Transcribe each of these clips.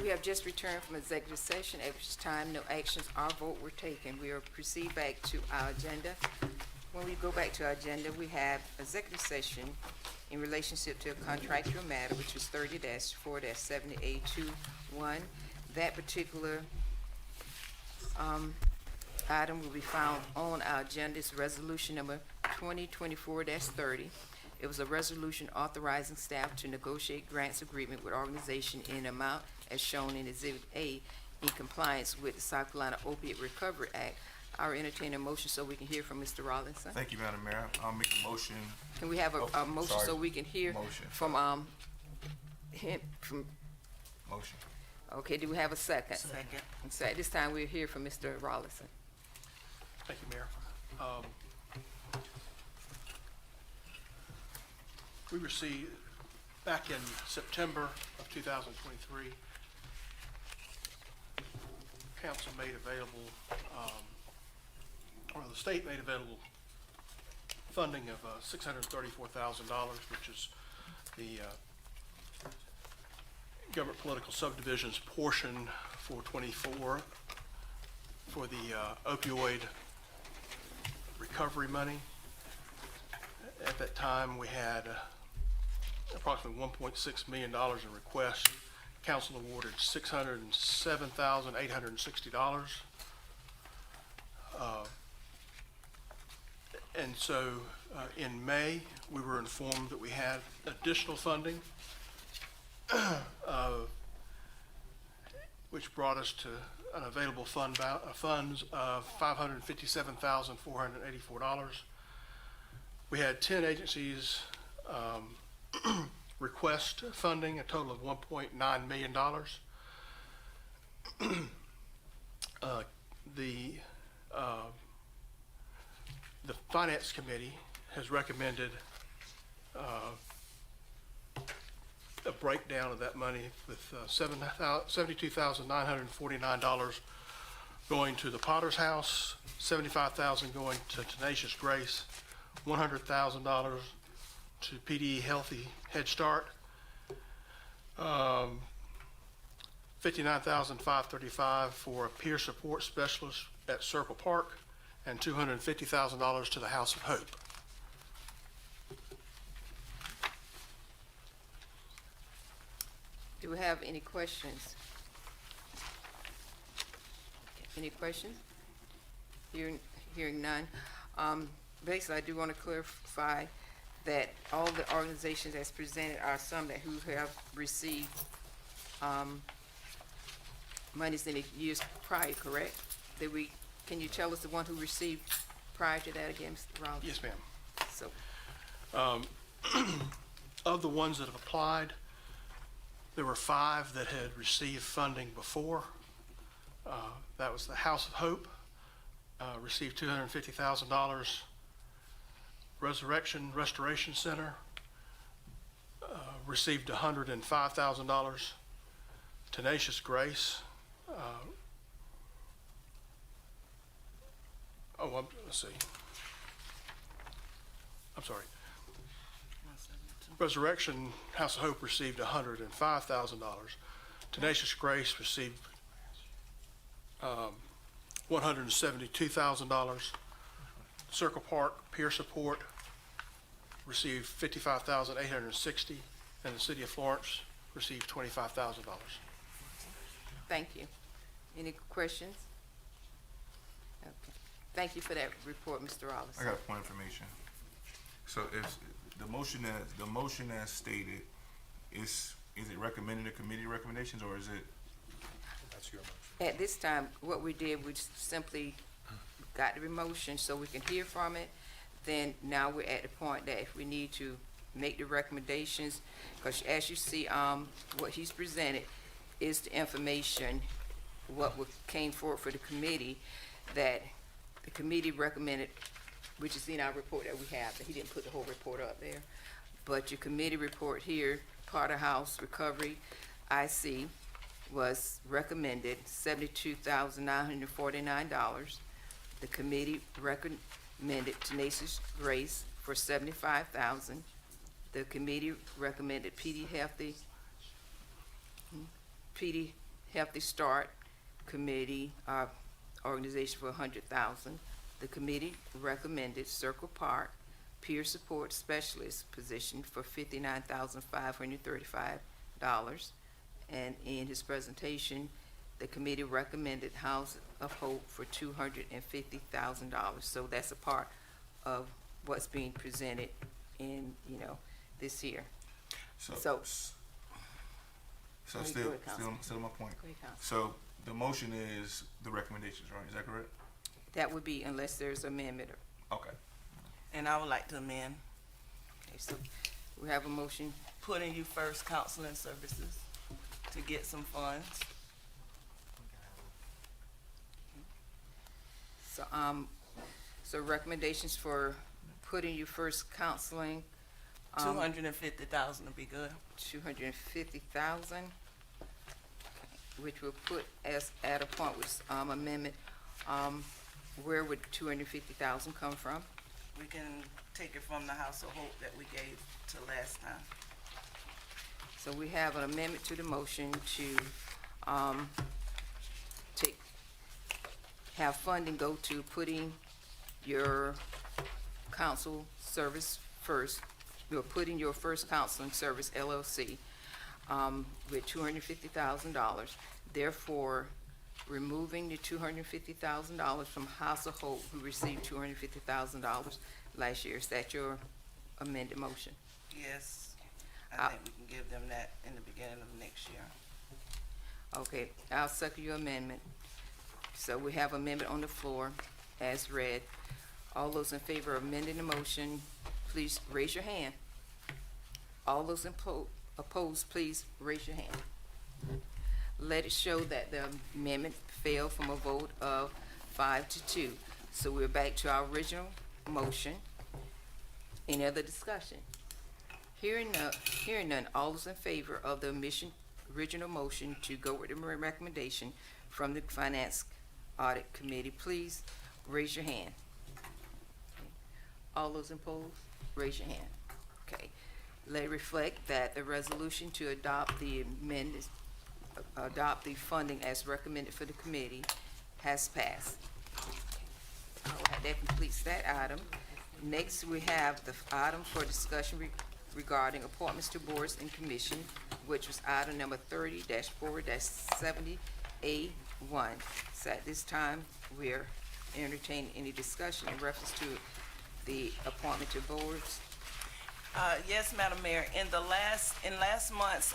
We have just returned from executive session, at which time no actions or vote were taken. We will proceed back to our agenda. When we go back to our agenda, we have executive session in relationship to a contractual matter, which is 30-4-70A21. That particular item will be found on our agenda. It's resolution number 2024-30. It was a resolution authorizing staff to negotiate grants agreement with organization in amount as shown in Exhibit A in compliance with the South Carolina Opiate Recovery Act. I'll entertain a motion so we can hear from Mr. Rawlinson. Thank you, Madam Mayor. I'll make a motion. Can we have a motion so we can hear from him? Motion. Okay, do we have a second? Second. So at this time, we'll hear from Mr. Rawlinson. Thank you, Mayor. We received, back in September of 2023, council made available, or the state made available funding of $634,000, which is the government political subdivisions portion for 24 for the opioid recovery money. At that time, we had approximately $1.6 million in requests. Council awarded $607,860. And so in May, we were informed that we had additional funding, which brought us to an available funds of $557,484. We had 10 agencies request funding, a total of $1.9 million. The Finance Committee has recommended a breakdown of that money with $72,949 going to the Potter's House, $75,000 going to Tenacious Grace, $100,000 to PD Healthy Head Start, $59,535 for a peer support specialist at Circle Park, and $250,000 to the House of Hope. Do we have any questions? Any questions? Hearing none. Basically, I do want to clarify that all the organizations that's presented are some that who have received monies in the years prior, correct? Can you tell us the one who received prior to that again, Mr. Rollins? Yes, ma'am. So, Of the ones that have applied, there were 5 that had received funding before. That was the House of Hope, received $250,000. Restoration Center received $105,000. Tenacious Grace, let's see. I'm sorry. Resurrection House of Hope received $105,000. Tenacious Grace received $172,000. Circle Park Peer Support received $55,860, and the City of Florence received $25,000. thank you. Any questions? Okay. Thank you for that report, Mr. Rollins. I got a point of information. So if the motion as stated is it recommended a committee recommendations, or is it? That's your motion. At this time, what we did, we simply got the motion so we can hear from it. Then now we're at the point that if we need to make the recommendations, because as you see, what he's presented is the information, what came forward for the committee, that the committee recommended, which is in our report that we have, that he didn't put the whole report up there. But your committee report here, Potter House Recovery, IC, was recommended $72,949. The committee recommended Tenacious Grace for $75,000. The committee recommended PD Healthy Start Committee, organization for $100,000. The committee recommended Circle Park Peer Support Specialist position for $59,535. And in his presentation, the committee recommended House of Hope for $250,000. So that's a part of what's being presented in, this year. So, So- so Go still, ahead, Councilman. still my point. Go ahead, Councilman. So the motion is the recommendations, right? Is that correct? That would be unless there's amendment. Okay. And I would like to amend, Okay, so we have a motion. putting you first counseling services to get some funds. So recommendations for putting you first counseling, 250,000 would be good. 250,000, which will put us at a point with amendment. Where would 250,000 come from? We can take it from the House of Hope that we gave to last time. So we have an amendment to the motion to have funding go to putting your counsel service first. You're putting your first counseling service LLC with $250,000. Therefore, removing the $250,000 from House of Hope, who received $250,000 last year. Is that your amended motion? Yes, I Uh, think we can give them that in the beginning of next year. Okay, I'll second your amendment. So we have amendment on the floor as read. All those in favor of amending the motion, please raise your hand. All those opposed, please raise your hand. Let it show that the amendment failed from a vote of 5-2. So we're back to our original motion. Any other discussion? Hearing none, all those in favor of the original motion to go with the recommendation from the Finance Audit Committee, please raise your hand. All those opposed, raise your hand. Okay. Let it reflect that the resolution to adopt the funding as recommended for the committee has passed. All right, that completes that item. Next, we have the item for discussion regarding appointments to boards and commission, which was item number 30-4-70A1. So at this time, we're entertaining any discussion in reference to the appointment to boards. Yes, Madam Mayor, in last month's,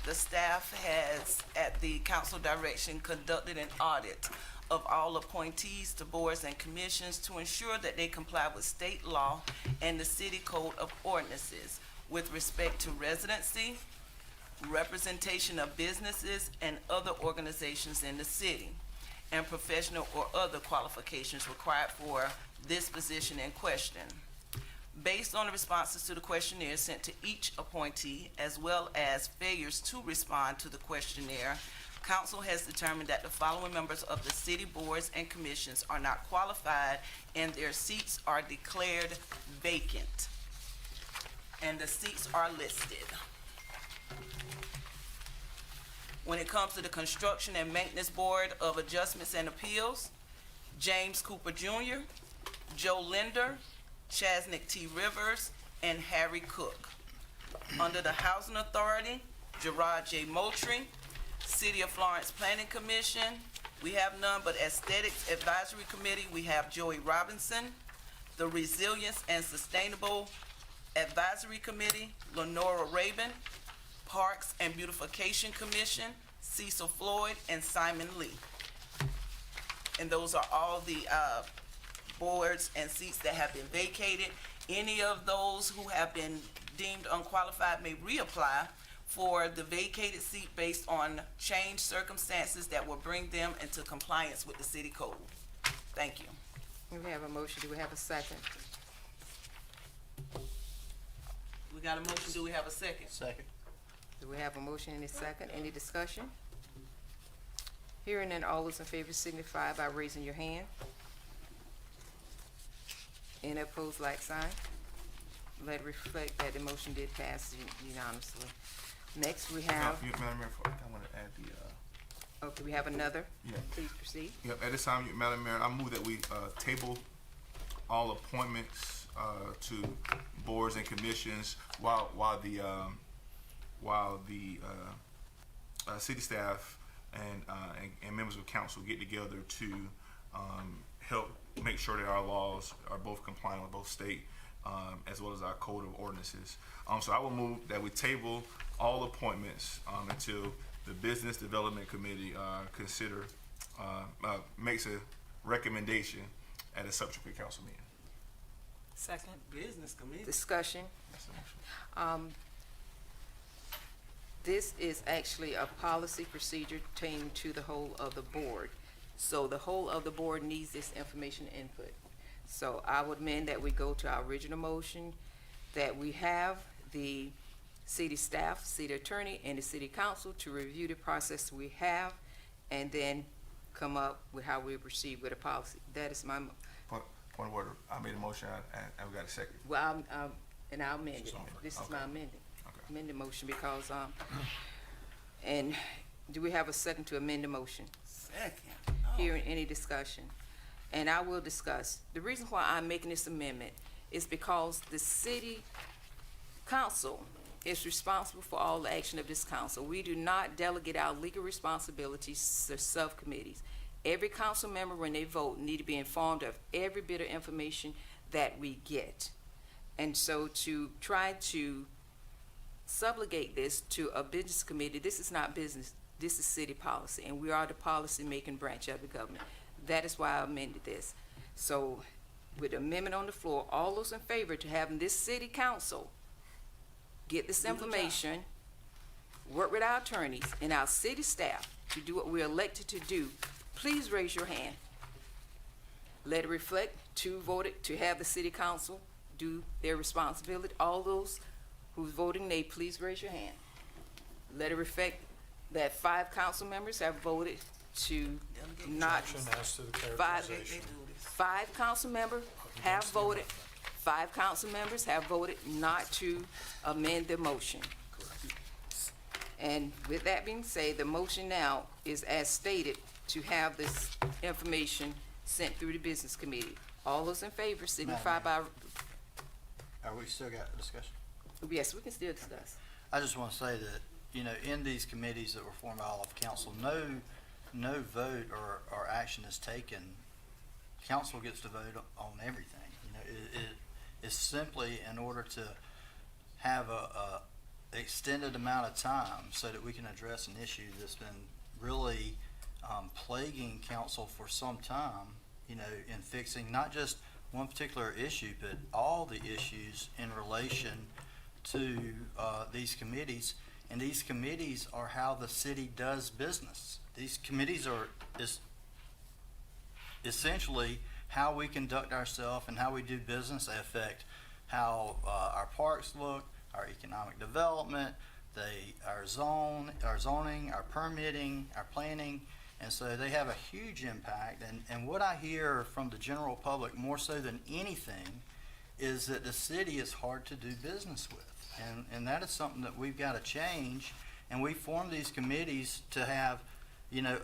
the staff has, at the council direction, conducted an audit of all appointees to boards and commissions to ensure that they comply with state law and the city code of ordinances with respect to residency, representation of businesses and other organizations in the city, and professional or other qualifications required for this position in question. Based on the responses to the questionnaire sent to each appointee, as well as failures to respond to the questionnaire, council has determined that the following members of the city boards and commissions are not qualified and their seats are declared vacant. And the seats are listed. When it comes to the Construction and Maintenance Board of Adjustments and Appeals, James Cooper Jr., Joe Linder, Chasnick T. Rivers, and Harry Cook. Under the Housing Authority, Gerard J. Moultrie. City of Florence Planning Commission, we have none, but Aesthetics Advisory Committee, we have Joey Robinson. The Resilience and Sustainable Advisory Committee, Lenora Rabin. Parks and Beautification Commission, Cecil Floyd and Simon Lee. And those are all the boards and seats that have been vacated. Any of those who have been deemed unqualified may reapply for the vacated seat based on changed circumstances that will bring them into compliance with the city code. Thank you. We have a motion. Do we have a second? We got a motion. Do we have a second? Second. Do we have a motion and a second? Any discussion? Hearing none, all those in favor signify by raising your hand. Any opposed, like sign. Let it reflect that the motion did pass unanimously. Next, we have, Madam Mayor, I want to add Okay, we have another. Yeah. Please proceed. Yep, at this time, Madam Mayor, I move that we table all appointments to boards and commissions while the city staff and members of council get together to help make sure that our laws are both compliant with both state as well as our code of ordinances. So I will move that we table all appointments until the Business Development Committee makes a recommendation at a subsequent council meeting. Second. Business committee. Discussion. That's the motion. This is actually a policy procedure pertaining to the whole of the board. So the whole of the board needs this information input. So I would amend that we go to our original motion, that we have the city staff, city attorney, and the city council to review the process we have, and then come up with how we proceed with a policy. That is my, Point of order. I made a motion and we got a second. well, and I'll amend it. This is my Okay. amended motion because, and do we have a second to amend the motion? Second. Hearing any discussion? And I will discuss. The reason why I'm making this amendment is because the city council is responsible for all the action of this council. We do not delegate our legal responsibilities to subcommittees. Every council member, when they vote, need to be informed of every bit of information that we get. And so to try to subrogate this to a business committee, this is not business, this is city policy, and we are the policy-making branch of the government. That is why I amended this. So with the amendment on the floor, all those in favor to having this city council get this information, work with our attorneys and our city staff to do what we're elected to do, please raise your hand. Let it reflect to voted to have the city council do their responsibility. All those who's voting nay, please raise your hand. Let it reflect that 5 council members have voted to not, Objection as to the five, characterization. 5 council members have voted, 5 council members have voted not to amend the motion. And with that being said, the motion now is as stated to have this information sent through the business committee. All those in favor signify by, Are we still got discussion? yes, we can still discuss. I just want to say that, you know, in these committees that were formed by all of council, no vote or action is taken. Council gets to vote on everything. You know, it's simply in order to have a extended amount of time so that we can address an issue that's been really plaguing council for some time, you know, in fixing not just one particular issue, but all the issues in relation to these committees. And these committees are how the city does business. These committees are essentially how we conduct ourselves and how we do business. They affect how our parks look, our economic development, our zoning, our permitting, our planning. And so they have a huge impact. And what I hear from the general public more so than anything is that the city is hard to do business with. And that is something that we've got to change. And we form these committees to have, you know,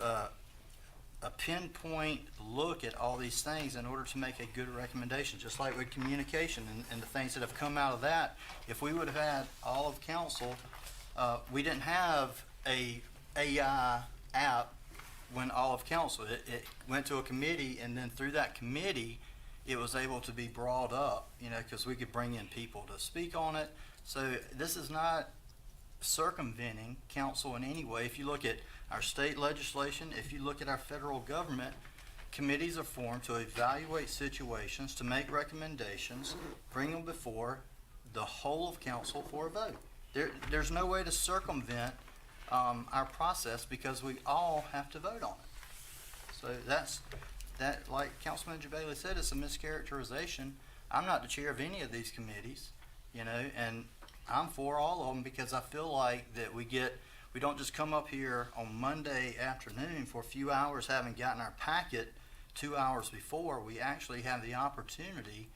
a pinpoint look at all these things in order to make a good recommendation, just like with communication and the things that have come out of that. If we would have had all of council, we didn't have a AI app when all of council, it went to a committee, and then through that committee, it was able to be brought up, you know, because we could bring in people to speak on it. So this is not circumventing council in any way. If you look at our state legislation, if you look at our federal government, committees are formed to evaluate situations, to make recommendations, bring them before the whole of council for a vote. There's no way to circumvent our process because we all have to vote on it. So that, like Councilman Bailey said, it's a mischaracterization. I'm not the chair of any of these committees, you know, and I'm for all of them because I feel like that we don't just come up here on Monday afternoon for a few hours having gotten our packet 2 hours before. We actually have the opportunity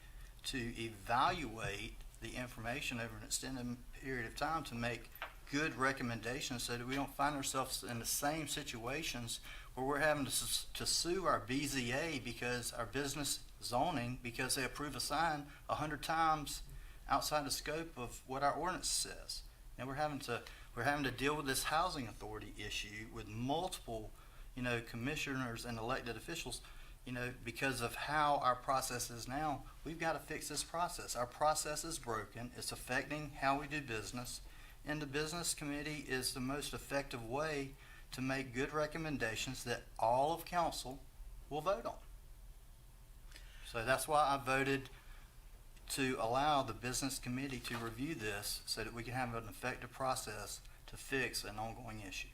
to evaluate the information over an extended period of time to make good recommendations so that we don't find ourselves in the same situations where we're having to sue our BZA because our business zoning, because they approve a sign 100 times outside the scope of what our ordinance says. And we're having to deal with this housing authority issue with multiple, commissioners and elected officials, because of how our process is now. We've got to fix this process. Our process is broken. It's affecting how we do business. And the business committee is the most effective way to make good recommendations that all of council will vote on. So that's why I voted to allow the business committee to review this so that we can have an effective process to fix an ongoing issue.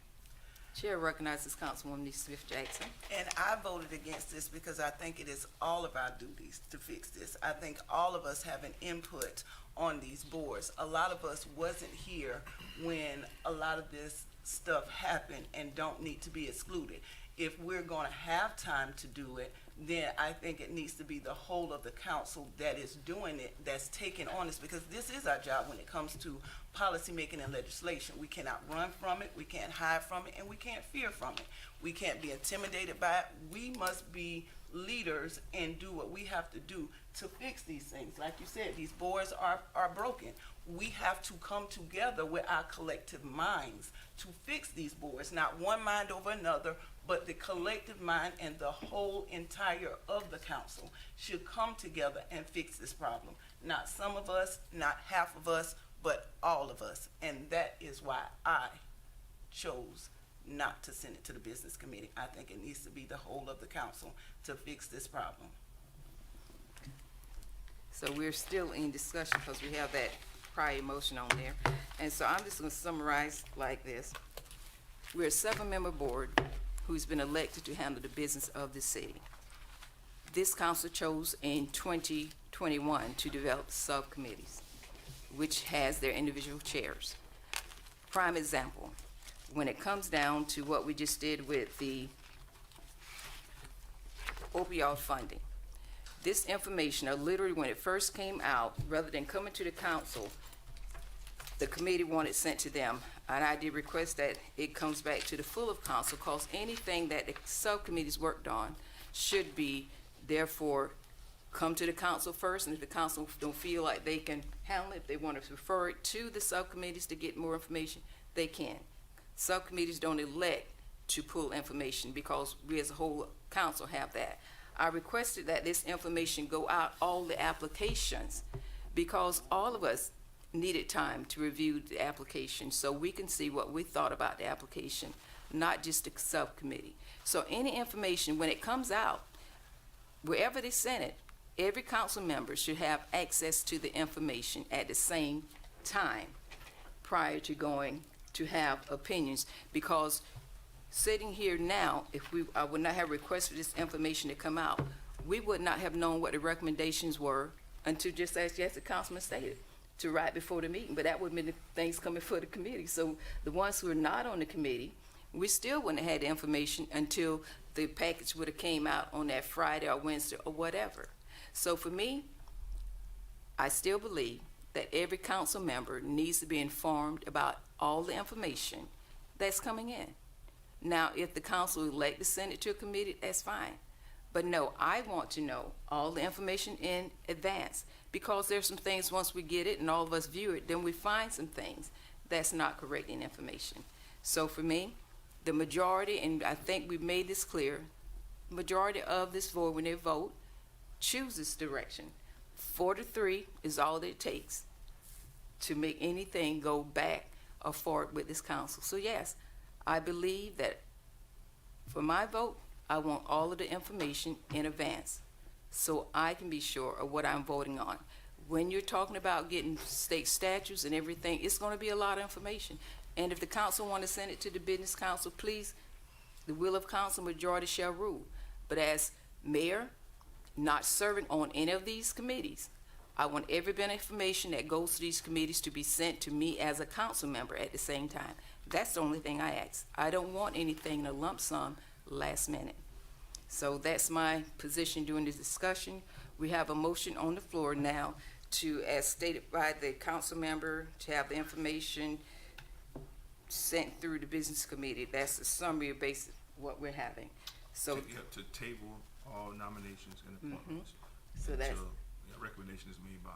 Chair recognizes Councilwoman Smith Jackson. And I voted against this because I think it is all of our duties to fix this. I think all of us have an input on these boards. A lot of us wasn't here when a lot of this stuff happened and don't need to be excluded. If we're going to have time to do it, then I think it needs to be the whole of the council that is doing it, that's taking on this, because this is our job when it comes to policy making and legislation. We cannot run from it, we can't hide from it, and we can't fear from it. We can't be intimidated by it. We must be leaders and do what we have to do to fix these things. Like you said, these boards are broken. We have to come together with our collective minds to fix these boards, not one mind over another, but the collective mind and the whole entire of the council should come together and fix this problem. Not some of us, not half of us, but all of us. And that is why I chose not to send it to the business committee. I think it needs to be the whole of the council to fix this problem. So we're still in discussion because we have that prior motion on there. And so I'm just going to summarize like this. We're a 7-member board who's been elected to handle the business of the city. This council chose in 2021 to develop subcommittees, which has their individual chairs. Prime example, when it comes down to what we just did with the opioid funding, this information, or literally when it first came out, rather than coming to the council, the committee wanted sent to them, and I did request that it comes back to the full of council, because anything that the subcommittees worked on should be, therefore, come to the council first, and if the council don't feel like they can handle it, if they want to refer it to the subcommittees to get more information, they can. Subcommittees don't elect to pull information because we as a whole council have that. I requested that this information go out, all the applications, because all of us needed time to review the application so we can see what we thought about the application, not just the subcommittee. So any information, when it comes out, wherever they send it, every council member should have access to the information at the same time prior to going to have opinions, because sitting here now, if I would not have requested this information to come out, we would not have known what the recommendations were until, just as the councilman stated, to right before the meeting. But that would have been the things coming for the committee. So the ones who are not on the committee, we still wouldn't have had the information until the package would have came out on that Friday or Wednesday or whatever. So for me, I still believe that every council member needs to be informed about all the information that's coming in. Now, if the council would like to send it to a committee, that's fine. But no, I want to know all the information in advance, because there's some things, once we get it and all of us view it, then we find some things that's not correct in information. So for me, the majority, and I think we've made this clear, majority of this board, when they vote, chooses direction. 4-3 is all that it takes to make anything go back or forward with this council. So yes, I believe that for my vote, I want all of the information in advance so I can be sure of what I'm voting on. When you're talking about getting state statutes and everything, it's going to be a lot of information. And if the council want to send it to the business council, please, the will of council, majority shall rule. But as mayor, not serving on any of these committees, I want every bit of information that goes to these committees to be sent to me as a council member at the same time. That's the only thing I ask. I don't want anything in a lump sum last minute. So that's my position during this discussion. We have a motion on the floor now to, as stated by the council member, to have the information sent through the business committee. That's a summary of basic what we're having. So, You have to table all nominations and appointments. So that's- until, recommendation is made by,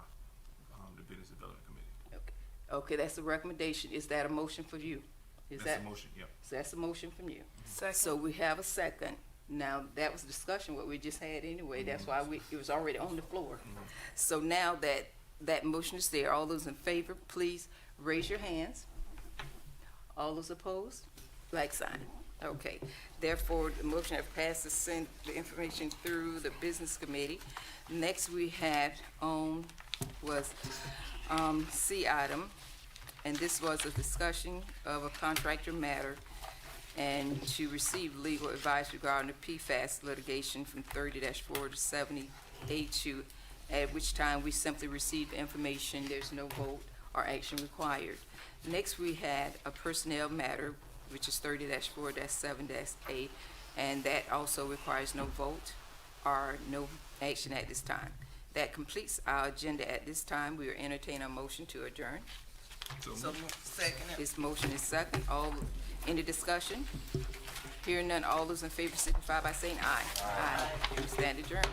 the Business Development Committee. okay, that's a recommendation. Is that a motion for you? Is That's that, the motion, yep. so that's a motion from you. Second. So we have a second. Now, that was discussion, what we just had anyway. That's why it was already on the floor. So now that that motion is there, all those in favor, please raise your hands. All those opposed, like sign. Okay. Therefore, the motion has passed to send the information through the business committee. Next we had was C item, and this was a discussion of a contractor matter and to receive legal advice regarding the PFAS litigation from 30-4 to 70A2, at which time we simply received information. There's no vote or action required. Next, we had a personnel matter, which is 30-4-7-A, and that also requires no vote or no action at this time. That completes our agenda at this time. We are entertaining a motion to adjourn. So So, moved. second. This motion is second. Any discussion? Hearing none, all those in favor signify by saying aye. Aye. We stand adjourned.